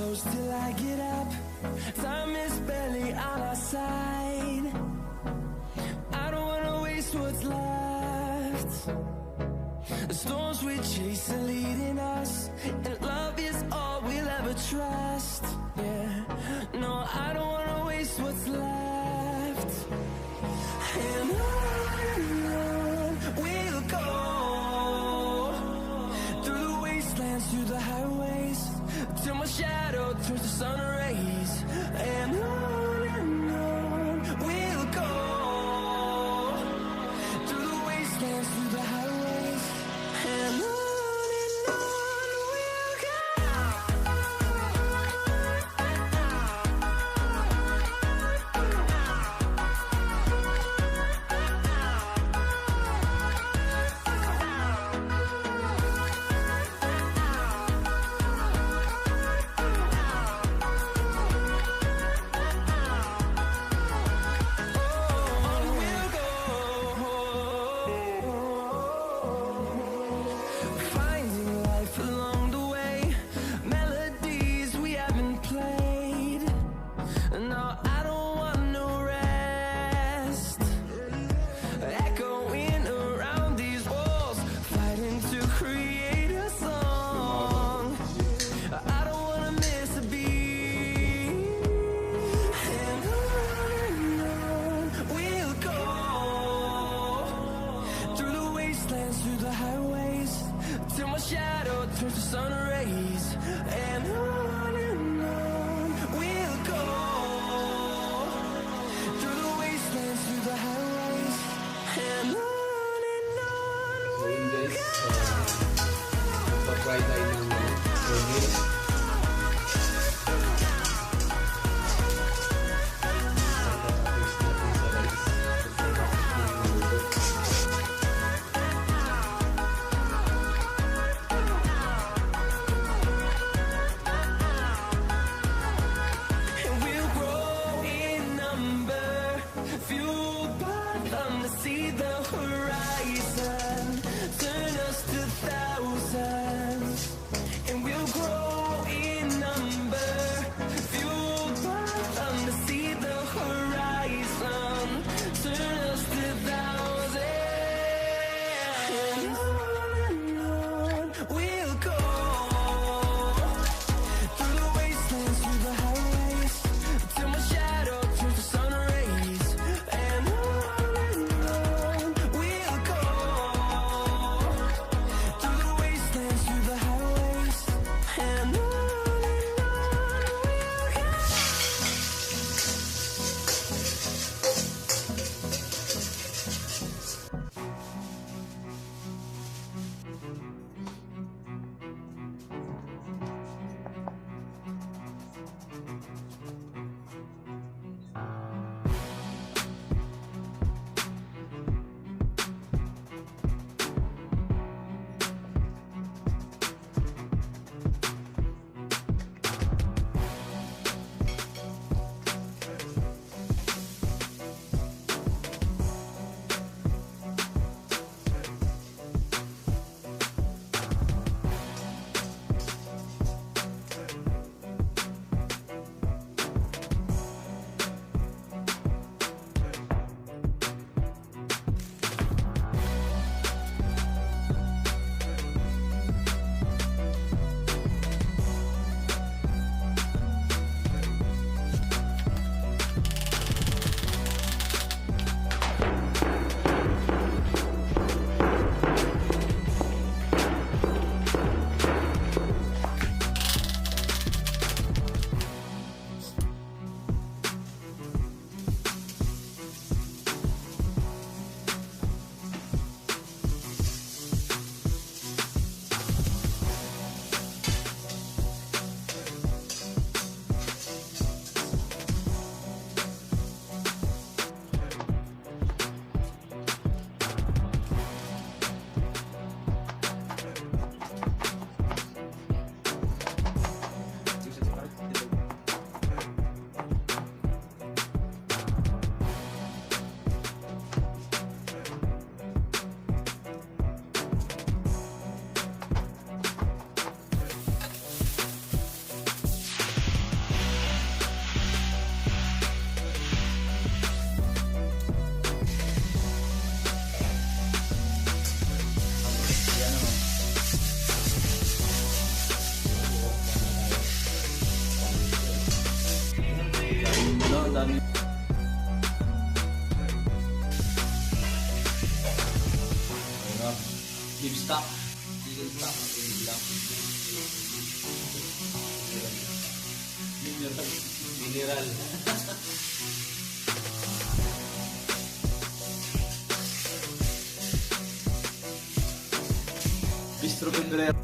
close till I get up. Time is barely on our side. I don't wanna waste what's left. The storms we chase are leading us, and love is all we'll ever trust. Yeah, no, I don't wanna waste what's left. And on we'll go, through the wastelands, through the highways, till my shadow turns to sun rays. And on we'll go, through the wastelands, through the highways, and on we'll go. Finding life along the way, melodies we haven't played. No, I don't want no rest. Echoing around these walls, fighting to create a song. I don't wanna miss a beat. And on we'll go, through the wastelands, through the highways, till my shadow turns to sun rays. And on we'll go, through the wastelands, through the highways, and on So yun we'll guys, go. magpa-try tayo ng burger. And we'll grow in number, fueled by them to see the horizon, turn us to thousands. dami. Ayun, beef stock. Chicken stock. Beef stock. Mineral. Bistro Pendler.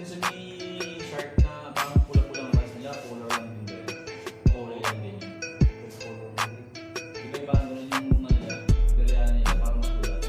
din sa may shark na parang pula-pulang rice nila, color lang din din. Color lang din yun. Iba-iba ganun yung nila, biryani nila parang magulat.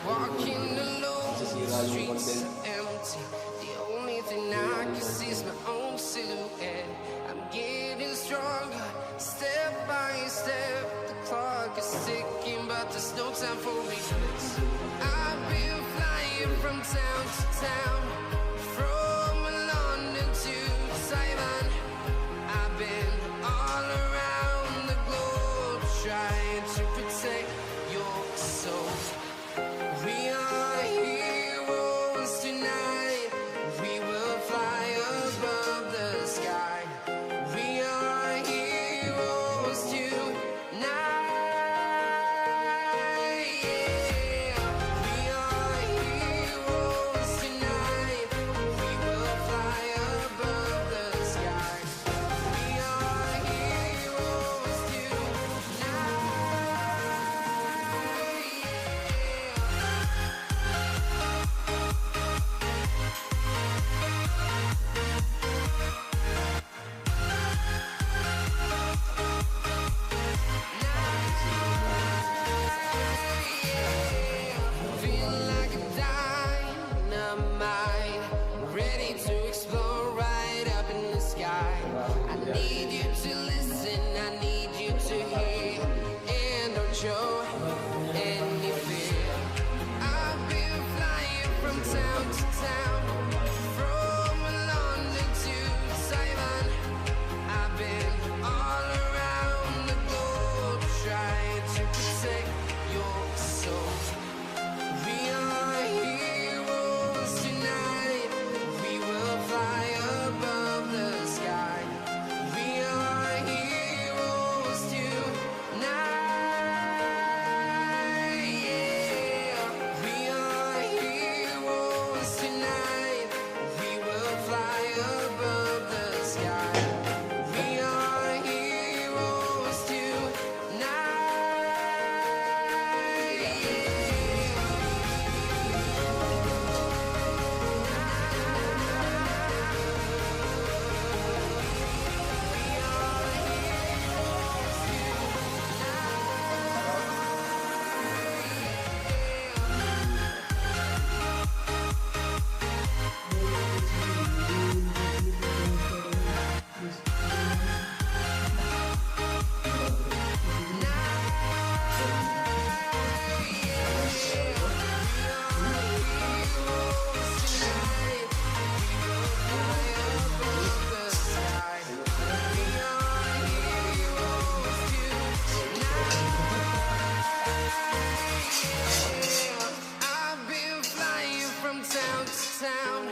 Walking alone, streets are empty. The only thing I can see is my own silhouette. I'm getting stronger, step by step. The clock is ticking, but there's no time for regrets. I've been flying from town to town, from London to Taiwan. I've been all around the globe, trying to protect your soul. We are heroes tonight. We will fly above the sky. We are heroes tonight. Yeah. We are heroes tonight. We will fly above the sky. We are heroes tonight. Feel like a dynamite, ready to explode right up in the sky. I need you to listen, I need you to hear, and don't show any fear. I've been flying from town to town, from London to Taiwan. I've been all around the globe, trying to protect your soul. We are heroes tonight. We will fly above the sky. We are heroes tonight. Yeah. We are heroes tonight. We will fly above the sky. We are heroes I've been flying from town to town,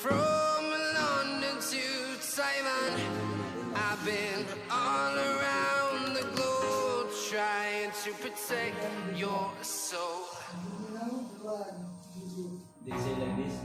from London to Taiwan. I've been all around the globe, trying to protect your soul. They say like this.